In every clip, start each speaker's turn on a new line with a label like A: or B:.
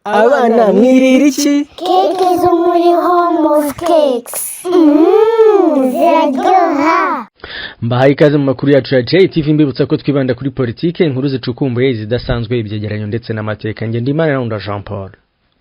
A: Abana mwirira iki?
B: Keke zo muri home of cakes. Ziraryoha.
A: Mbahaye ikaze mu makuru yacu ya JTV mbibutsa ko twibanda kuri politike, inkuru zicukumbuye, izidasanzwe, ibyegeranyo ndetse n'amateka. Nge ndimana na Jean Paul.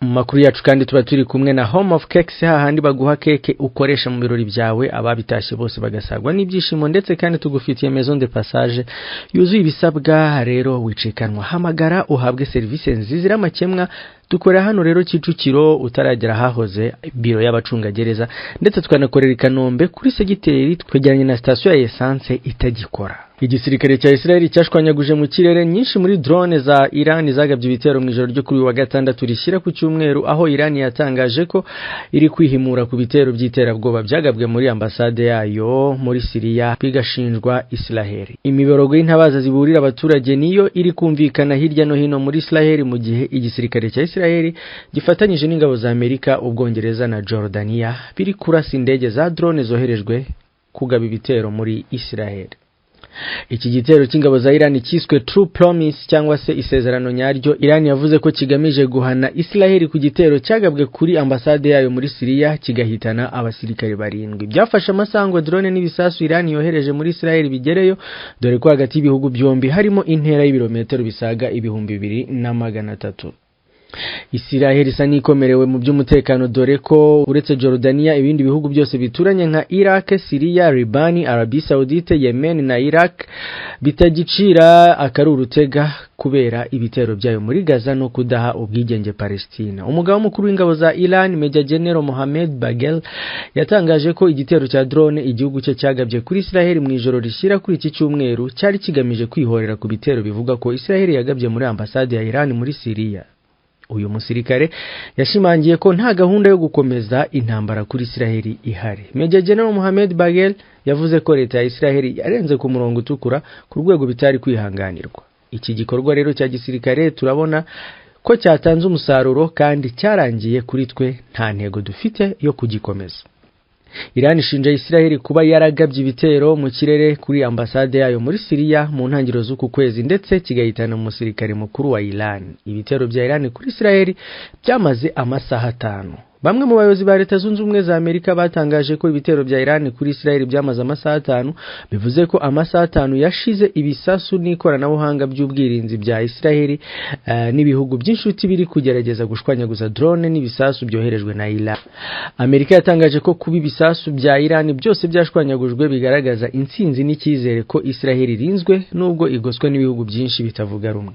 A: Mu makuru yacu kandi tuba turi kumwe na Home of Cakes, hahandi baguha keke ukoresha mu birori byawe, ababitashye bose bagasagwa n'ibyishimo, ndetse kandi tugufitiye maison de passage yuzuye ibisabwa. Rero wicikanwa, hamagara uhabwe service nziza amakemwa. Dukora hano rero Kicukiro utaragera hahoze biro y'abacungagereza, ndetse tukanakorera Kanombe kuri segiteri twegeranye na station ya essence itagikora. Igisirikare cya Islael cyashwanyaguje mu kirere nyinshi muri drone za Iran zagabye ibitero mu ijoro ryo kuri wa gatandatu rishyira ku cyumweru, aho Iran yatangaje ko iri kwihimura ku bitero by'iterabwoba byagabwe muri ambasade yayo muri Syria bigashinjwa Islael. Imiborogo y'intabaza ziburira abaturage niyo iri kumvikana hirya no hino muri Islael, mu gihe igisirikare cya Islael gifatanyije n'ingabo za Amerika, Ubwongereza na Jordania biri kurasa indege za drone zoherejwe kugaba ibitero muri Islael. Iki gitero cy'ingabo za Iran cyiswe True Promise cyangwa se isezerano nyaryo, Iran yavuze ko kigamije guhana Islael ku gitero cyagabwe kuri ambasade yayo muri Syria kigahitana abasirikare 7. Byafashe amasango drone n'ibisasu Iran yohereje muri Islael bigereyo, dore ko hagati y'ibihugu byombi harimo intera y'ibirometero bisaga 2300. Islael isa n'ikomerewe mu by'umutekano, dore ko uretse Jordania ibindi bihugu byose bituranye nka Iraq, Syria, Liban, Arabie Saoudite, Yemen na Iraq bitagicira akarurutega kubera ibitero byayo muri Gaza no kudaha ubwigenge Palestina. Umugaba mukuru w'ingabo za Iran, Major General Mohammed Bagel, yatangaje ko igitero cya drone igihugu cye cyagabye kuri Islael mu ijoro rishyira kuri iki cyumweru cyari kigamije kwihorera ku bitero bivuga ko Islael yagabye muri ambasade ya Iran muri Syria. Uyu musirikare yashimangiye ko nta gahunda yo gukomeza intambara kuri Islael ihari. Major General Mohammed Bagel yavuze ko leta ya Islael yarenze ku murongo utukura ku rwego bitari kwihanganirwa. Iki gikorwa rero cya gisirikare turabona ko cyatanze umusaruro kandi cyarangiye kuri twe, nta ntego dufite yo kugikomeza. Iran ishinja Islael kuba yaragabye ibitero mu kirere kuri ambasade yayo muri Syria mu ntangiriro z'uku kwezi, ndetse kigahitana umusirikare mukuru wa Iran. Ibitero bya Iran kuri Islael byamaze amasaha 5. Bamwe mu bayobozi ba Leta Zunze Ubumwe za Amerika batangaje ko ibitero bya Iran kuri Islael byamaze amasaha 5, bivuze ko amasaha 5 yashize ibisasu n'ikoranabuhanga by'ubwirinzi bya Islael n'ibihugu by'inshuti biri kugerageza gushwanyaguza drone n'ibisasu byoherejwe na Iran. Amerika yatangaje ko kuba ibisasu bya Iran byose byashwanyagujwe bigaragaza intsinzi n'icyizere ko Islael irinzwe nubwo igoswe n'ibihugu byinshi bitavuga rumwe.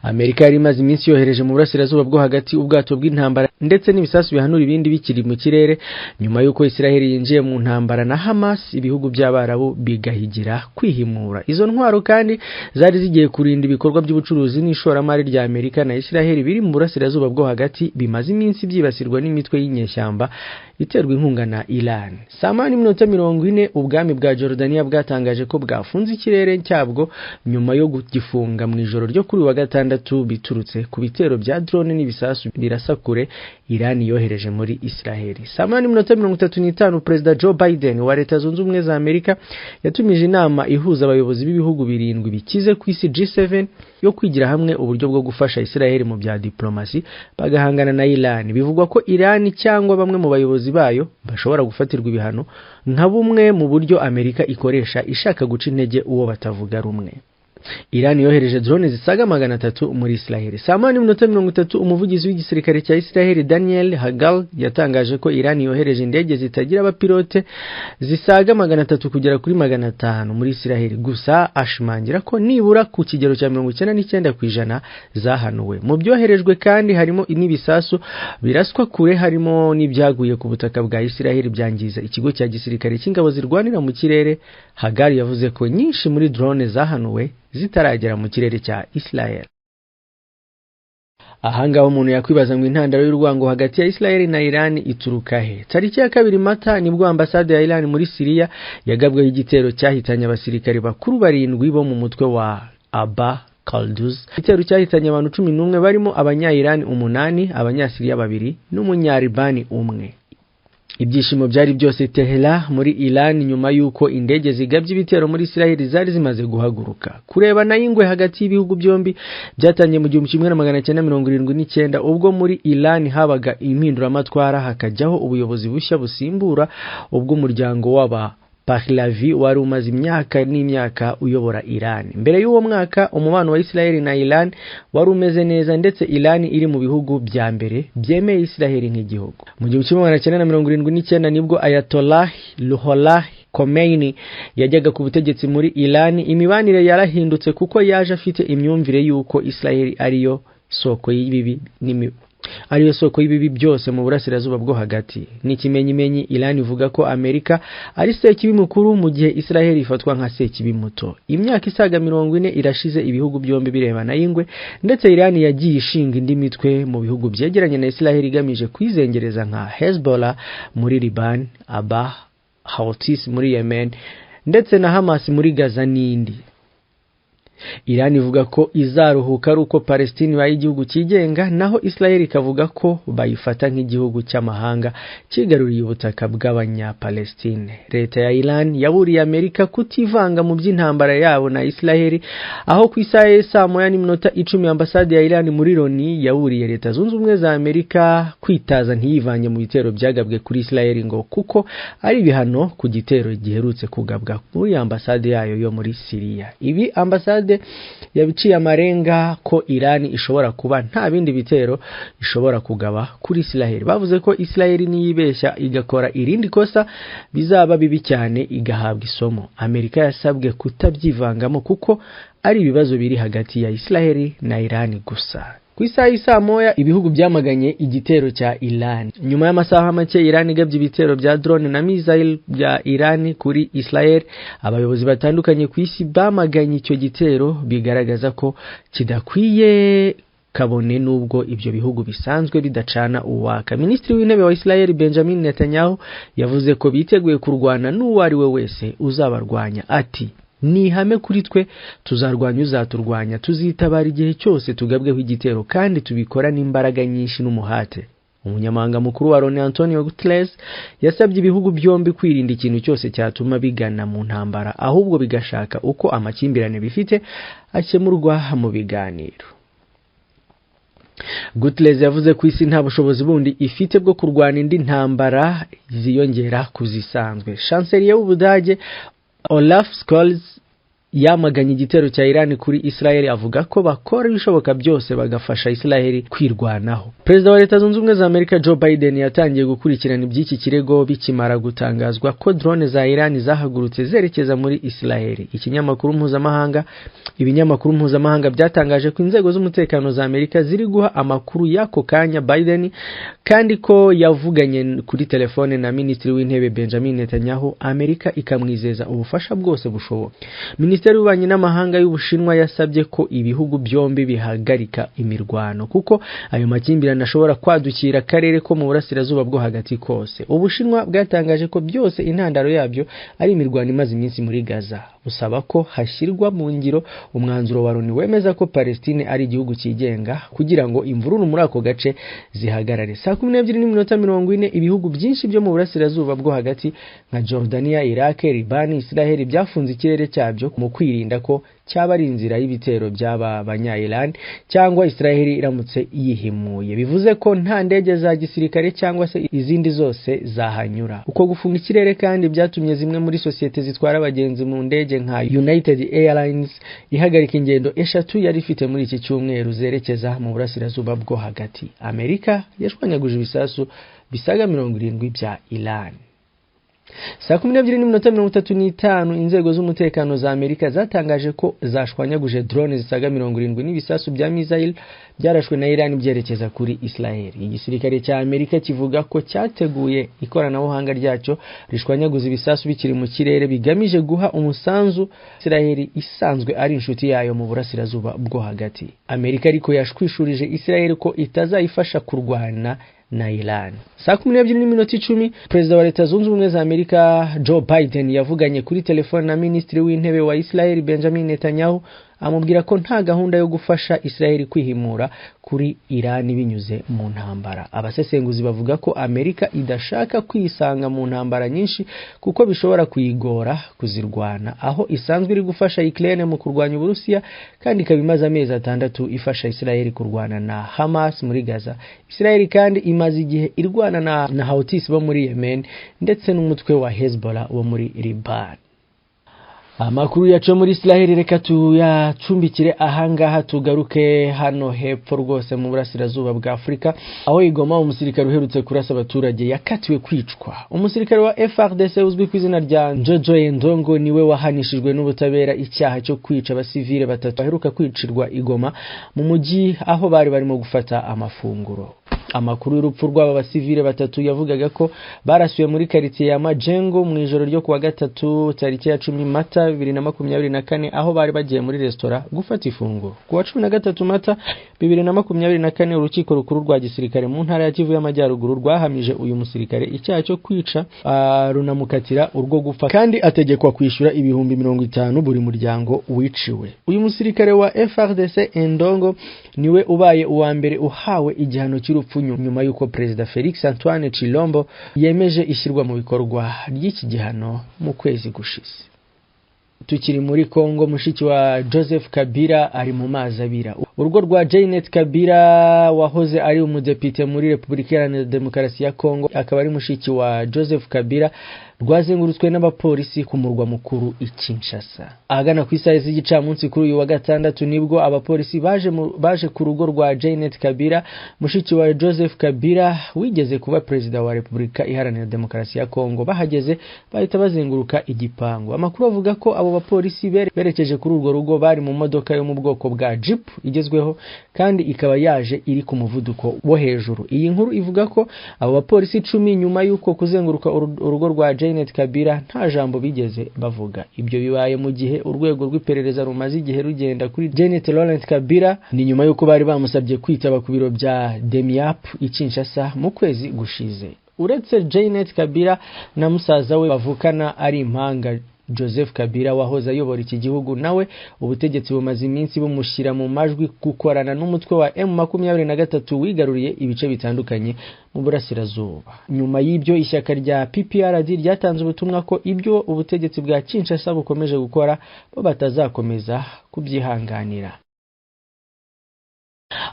A: Amerika yari imaze iminsi yohereje mu burasirazuba bwo hagati ubwato bw'intambara ndetse n'ibisasu bihanura ibindi bikiri mu kirere, nyuma y'uko Islael yinjiye mu ntambara na Hamas, ibihugu by'Abarabu bigahigira kwihimura. Izo ntwaro kandi zari zigiye kurinda ibikorwa by'ubucuruzi n'ishoramari rya Amerika na Islael biri mu burasirazuba bwo hagati bimaze iminsi byibasirwa n'imitwe y'inyeshyamba iterwa inkunga na Iran. Saa 8:40 ubwami bwa Jordania bwatangaje ko bwafunze ikirere cyabwo nyuma yo gugifunga mu ijoro ryo kuri wa gatandatu biturutse ku bitero bya drone n'ibisasu birasa kure Iran yohereje muri Islael. Saa 8:35 President Joe Biden wa Leta Zunze Ubumwe za Amerika yatumije inama ihuza abayobozi b'ibihugu 7 bikize ku isi G7 yo kwigira hamwe uburyo bwo gufasha Islael mu bya diplomasi bagahangana na Iran. Bivugwa ko Iran cyangwa bamwe mu bayobozi bayo bashobora gufatirwa ibihano nka bumwe mu buryo Amerika ikoresha ishaka guca intege uwo batavuga rumwe. Iran yohereje drone zisaga 300 muri Islael. Saa 8:30 umuvugizi w'igisirikare cya Islael Daniel Hagal yatangaje ko Iran yohereje indege zitagira abapilote zisaga 300 kugera kuri 500 muri Islael, gusa ashimangira ko nibura ku kigero cya 99% zahanuwe. Mu byoherejwe kandi harimo n'ibisasu biraswa kure, harimo n'ibyaguye ku butaka bwa Islael byangiza ikigo cya gisirikare cy'ingabo zirwanira mu kirere. Hagal yavuze ko nyinshi muri drone zahanuwe zitaragera mu kirere cya Islael. Ahangaho umuntu yakwibaza ngo intandaro y'urwango hagati ya Islael na Iran ituruka he? Tariki ya 2 Mata nibwo ambasade ya Iran muri Syria yagabweho igitero cyahitanye abasirikare bakuru 7 bo mu mutwe wa Aba Kalduz. Igitero cyahitanye abantu 11 barimo abanya Iran 8, abanya Syria 2 n'umunyaribani 1. Ibyishimo byari byose Tehera muri Iran nyuma yuko indege zigabye ibitero muri Israel zari zimaze guhaguruka. Kureba na ingwe hagati y'ibihugu byombi byatangiye mu 1979 ubwo muri Iran habaga impinduramatwara hakajyaho ubuyobozi bushya busimbura ubwo umuryango w'aba Pahlavi wari umaze imyaka n'imyaka uyobora Iran. Mbere y'uwo mwaka umubano wa Israel na Iran wari umeze neza ndetse Iran iri mu bihugu bya mbere byemeye Israel nk'igihugu. Mu 1979 nibwo Ayatollah Ruhollah Khomeini yajyaga ku butegetsi muri Iran. Imibanire yarahindutse kuko yaje afite imyumvire yuko Israel ariyo soko y'ibibi byose mu burasirazuba bwo hagati. N'ikimenyimenyi Iran ivuga ko Amerika ari sekibi mukuru mu gihe Israel ifatwa nka sekibi muto. Imyaka isaga 40 irashize ibihugu byombi birebana y'ingwe ndetse Iran yagiye ishinga indi mitwe mu bihugu byegeranye na Israel igamije kwizengereza nka Hezbollah muri Liban, Houthis muri Yemen ndetse na Hamas muri Gaza n'indi. Iran ivuga ko izaruhuka ari uko Palestine baye igihugu kigenga, naho Israel ikavuga ko bayifata nk'igihugu cy'amahanga kigaruriye ubutaka bw'abanya-Palestine. Leta ya Iran yaburiye Amerika kutivanga mu by'intambara yabo na Israel, aho ku isaha ya 10:10 ambasade ya Iran muri Loni yaburiye Leta Zunze Ubumwe za Amerika kwitaza ntiyivanye mu bitero byagabwe kuri Israel ngo kuko ari bihano ku gitero giherutse kugabwa muri ambasade yayo yo muri Syria. Ibi ambasade yabiciye amarenga ko Iran ishobora kuba nta bindi bitero ishobora kugaba kuri Israel. Bavuze ko Israel niyibeshya igakora irindi kosa bizaba bibi cyane igahabwa isomo. Amerika yasabwe kutabyivangamo kuko ari ibibazo biri hagati ya Israel na Iran gusa. Ku isaha y'isa moya ibihugu byamaganye igitero cya Iran. Nyuma y'amasaha make Iran igabye ibitero bya drone na missile bya Iran kuri Israel. Abayobozi batandukanye ku isi bamaganye icyo gitero bigaragaza ko kidakwiye kabone nubwo ibyo bihugu bisanzwe bidacana uwaka. Minisitiri w'intebe wa Israel Benjamin Netanyahu yavuze ko biteguye kurwana n'uwari we wese uzabarwanya. Ati ni hame kuri twe tuzarwanya uzaturwanya, tuzitabara igihe cyose tugabweho igitero kandi tubikora n'imbaraga nyinshi n'umuhate. Umunyamabanga mukuru wa Loni Antonio Guterres yasabye ibihugu byombi kwirinda ikintu cyose cyatuma bigana mu ntambara, ahubwo bigashaka uko amakimbirane bifite akemurwa mu biganiro. Guterres yavuze ko isi nta bushobozi bundi ifite bwo kurwana indi ntambara ziyongera kuzisanzwe. Chancelier w'Ubudage Olaf Scholz yamaganye igitero cya Iran kuri Israel avuga ko bakora ibishoboka byose bagafasha Israel kwirwanaho. Perezida wa Leta Zunze Ubumwe za Amerika Joe Biden yatangiye gukurikirana iby'iki kirego bikimara gutangazwa ko drone za Iran zahagurutse zerekeza muri Israel. Ibinyamakuru mpuzamahanga byatangaje ko inzego z'umutekano za Amerika ziri guha amakuru y'ako kanya Biden kandi ko yavuganye kuri telefone na Minisitiri w'Intebe Benjamin Netanyahu, Amerika ikamwizeza ubufasha bwose bushoboka. Minisiteri y'Ububanyi n'Amahanga y'Ubushinwa yasabye ko ibihugu byombi bihagarika imirwano kuko ayo makimbirane ashobora kwadukira akarere ko mu burasirazuba bwo hagati kose. Ubushinwa bwatangaje ko byose intandaro yabyo ari imirwano imaze iminsi muri Gaza, busaba ko hashyirwa mu ngiro umwanzuro wa Loni wemeza ko Palestine ari igihugu kigenga kugira ngo imvururu muri ako gace zihagarare. 12:40 ibihugu byinshi byo mu burasirazuba bwo hagati nka Jordania, Iraq, Liban, Israel byafunze ikirere cyabyo mu kwirinda ko cyaba ari inzira y'ibitero by'aba banya-Iran cyangwa Israel iramutse yihimuye. Bivuze ko nta ndege za gisirikare cyangwa se izindi zose zahanyura. Uko gufunga ikirere kandi byatumye zimwe muri sosiyete zitwara abagenzi mu ndege nka United Airlines ihagarika ingendo 3 yari ifite muri iki cyumweru zerekeza mu burasirazuba bwo hagati. Amerika yashwanyaguje ibisasu bisaga 70 bya Iran. 12:35 inzego z'umutekano za Amerika zatangaje ko zashwanyaguje drone zisaga 70 n'ibisasu bya missile byarashwe na Iran byerekeza kuri Israel. Igisirikare cya Amerika kivuga ko cyateguye ikoranabuhanga ryacyo rishwanyaguza ibisasu bikiri mu kirere bigamije guha umusanzu Israel isanzwe ari inshuti yayo mu burasirazuba bwo hagati. Amerika ariko yashwishurije Israel ko itazayifasha kurwana na Iran. 12:10 Perezida wa Leta Zunze Ubumwe za Amerika Joe Biden yavuganye kuri telefone na Minisitiri w'Intebe wa Israel Benjamin Netanyahu amubwira ko nta gahunda yo gufasha Israel kwihimura kuri Iran binyuze mu ntambara. Abasesenguzi bavuga ko Amerika idashaka kwisanga mu ntambara nyinshi kuko bishobora kuyigora kuzirwana, aho isanzwe iri gufasha Ukraine mu kurwanya Uburusiya kandi ikabimaza amezi 6 ifasha Israel kurwana na Hamas muri Gaza. Israel kandi imaze igihe irwana na Houthis bo muri Yemen ndetse n'umutwe wa Hezbollah wo muri Liban. Amakuru yacu muri Islael reka tuyacumbikire ahangaha tugaruke hano hepfo rwose mu burasirazuba bwa Afrika, aho igoma umusirikare uherutse kurasa abaturage yakatiwe kwicwa. Umusirikare wa FRDC uzwi ku izina rya Jojo Endongo niwe wahanishijwe n'ubutabera icyaha cyo kwica abasivile 3 aheruka kwicirwa igoma mu mujyi aho bari barimo gufata amafunguro. Amakuru y'urupfu rw'aba basivile 3 yavugaga ko barasuye muri quartier ya Majengo mu ijoro ryo kuwa 3 tariki ya 10 Mata 2024 aho bari bagiye muri restaurant gufata ifunguro. Kuwa 13 Mata 2024 urukiko rukuru rwa gisirikare mu ntara ya Kivu y'Amajyaruguru rwahamije uyu musirikare icyaha cyo kwica runamukatira urwo gupfa kandi ategekwa kwishyura ibihumbi 50 buri muryango wiciwe. Uyu musirikare wa FRDC Endongo niwe ubaye uwa mbere uhawe igihano cy'urupfu nyuma yuko Perezida Felix Antoine Tshilombo yemeje ishyirwa mu bikorwa ry'iki gihano mu kwezi gushize. Tukiri muri Kongo, mushiki wa Joseph Kabila ari mu mazi abira. Urugo rwa Janet Kabila wahoze ari umudepite muri Repubulika Iharanira Demokarasi ya Kongo akaba ari mushiki wa Joseph Kabila rwazengurutswe n'abapolisi ku murwa mukuru Kinshasa. Ahagana ku isaha z'igicamunsi kuri uyu wa gatandatu nibwo abapolisi baje ku rugo rwa Janet Kabila, mushiki wa Joseph Kabila wigeze kuba perezida wa Repubulika Iharanira Demokarasi ya Kongo. Bahageze bahita bazenguruka igipangu. Amakuru avuga ko abo bapolisi berekeje kuri urwo rugo bari mu modoka yo mu bwoko bwa Jeep igezweho kandi ikaba yaje iri ku muvuduko wo hejuru. Iyi nkuru ivuga ko abo bapolisi 10 nyuma yuko kuzenguruka urugo rwa Janet Kabila nta jambo bigeze bavuga. Ibyo bibaye mu gihe urwego rw'iperereza rumaze igihe rugenda kuri Janet Laurent Kabila ni nyuma yuko bari bamusabye kwitaba ku biro bya Demiap Kinshasa mu kwezi gushize. Uretse Janet Kabila na musaza we bavukana ari impanga Joseph Kabila wahoze ayobora iki gihugu, nawe ubutegetsi bumaze iminsi bumushyira mu majwi gukorana n'umutwe wa M23 wigaruriye ibice bitandukanye mu burasirazuba. Nyuma y'ibyo ishyaka rya PPRD ryatanze ubutumwa ko ibyo ubutegetsi bwa Kinshasa bukomeje gukora bo batazakomeza kubyihanganira.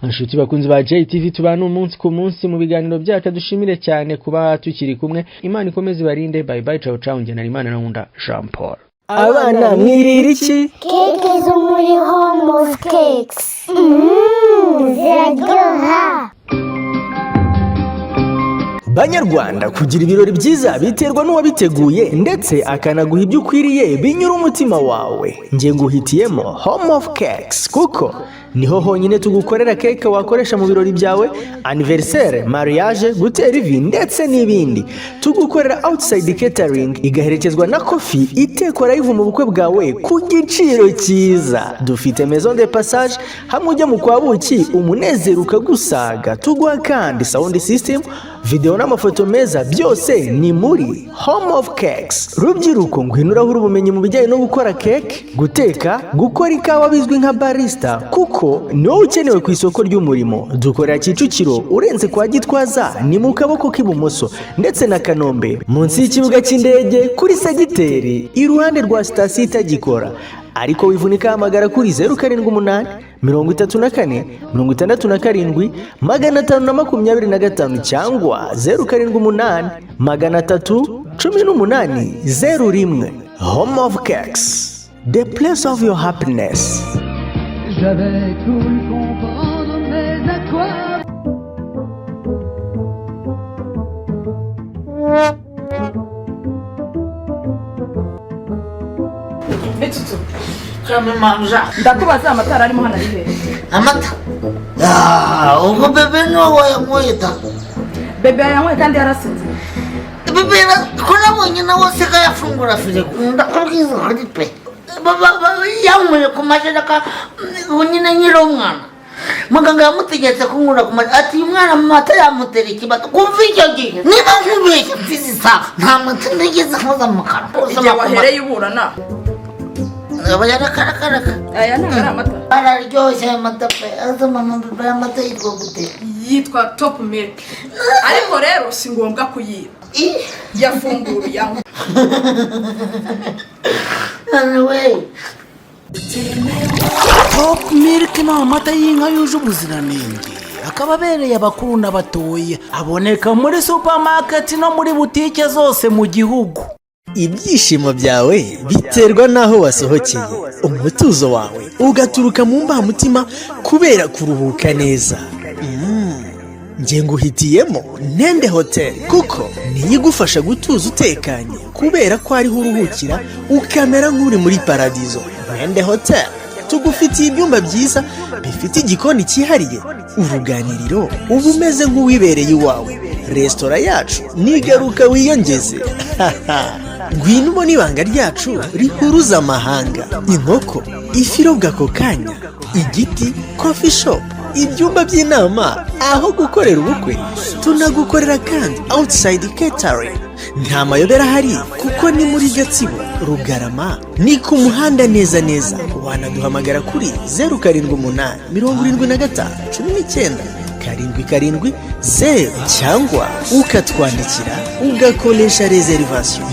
A: Anshuti bakunzi ba JTV tubana umunsi ku munsi mu biganiro byacu, dushimire cyane kuba tukiri kumwe. Imana ikomeze barinde. Bye bye, ciao ciao. Nge na Imana na Jean Paul.
C: Abana mwirira iki?
B: Cake zo muri home of cakes. Ziraryoha.
C: Banyarwanda, kugira ibirori byiza biterwa n'uwabiteguye ndetse akanaguha ibyo ukwiriye binyura umutima wawe. Nge nguhitiyemo Home of Cakes kuko niho honyine tugukorera cake wakoresha mu birori byawe, anniversaire, mariage, gutera ivi ndetse n'ibindi. Tugukorera outside catering igaherekezwa na coffee itekora ivu mu bukwe bwawe ku giciro cyiza. Dufite maison de passage hamwe ujya mu kwabuki umunezero ukagusaga. Tuguha kandi sound system, video n'amafoto meza, byose ni muri Home of Cakes. Rubyiruko ngwinura huru ubumenyi mu bijyanye no gukora cake, guteka, gukora ikawa bizwi nka barista kuko ni wowe ukenewe ku isoko ry'umurimo. Dukorera Kicukiro urenze kwa Gitwaza ni mu kaboko k'ibumoso ndetse na Kanombe munsi y'ikibuga cy'indege kuri Sagiteri iruhande rwa sitasiyo itagikora. Ariko wivunika hamagara kuri 078 34 67 525 cyangwa 078 318 01. Home of Cakes, the place of your happiness.
D: J'avais cru comprendre, mais à quoi?
E: Betutu, kama manja.
F: Ndakubaza amatara arimo hano arihe?
E: Amata. Uko bebe no wayamwita.
F: Bebe yanwe kandi yarasinze.
E: Bebe kuna mwenye na waseka yafungura fije. Ndakubwiza hadi pe. Baba yamwe kumajana ka unyina nyiro mwana. Muganga yamutegetse kunkura kumajana ati umwana mata yamutera ikibazo. Kumva icyo gihe. Niba nkubeshye mfizi sa nta mata nigeze nkoza mukara.
F: Ijya wahereye uburana.
E: aba yarakarakaraka.
F: aya ntabwo ari amata
E: Araryoshye aya mata pe. Aza mama bebe aya mata yitwa gute?
F: yitwa top milk ariko rero si ngombwa kuyiba yafungura yanywa
E: Anyway.
G: Top milk ni amata y'inka yuje ubuziranenge akaba abereye abakuru n'abatoya aboneka muri supermarket no muri butike zose mu gihugu.
C: Ibyishimo byawe biterwa n'aho wasohokeye, umutuzo wawe ugaturuka mu mbamutima kubera kuruhuka neza. Nge nguhitiyemo Ntende Hotel kuko niyo igufasha gutuza utekanye kubera ko ariho uruhukira ukamera nk'uri muri paradizo. Ntende Hotel tugufitiye ibyumba byiza bifite igikoni cyihariye, uruganiriro uba umeze nk'uwibereye iwawe, resitora yacu nigaruka wiyongeze. Ngwino ubona ibanga ryacu rihuruza amahanga, inkoko ifi irobwa ako kanya, igiti, coffee shop, ibyumba by'inama, aho gukorera ubukwe tunagukorera kandi outside catering. Nta mayobera hari kuko ni muri Gatsibo, Rugarama, ni ku muhanda neza neza. Wanaduhamagara kuri 078 75 19 7 0 cyangwa ukatwandikira ugakoresha reservation.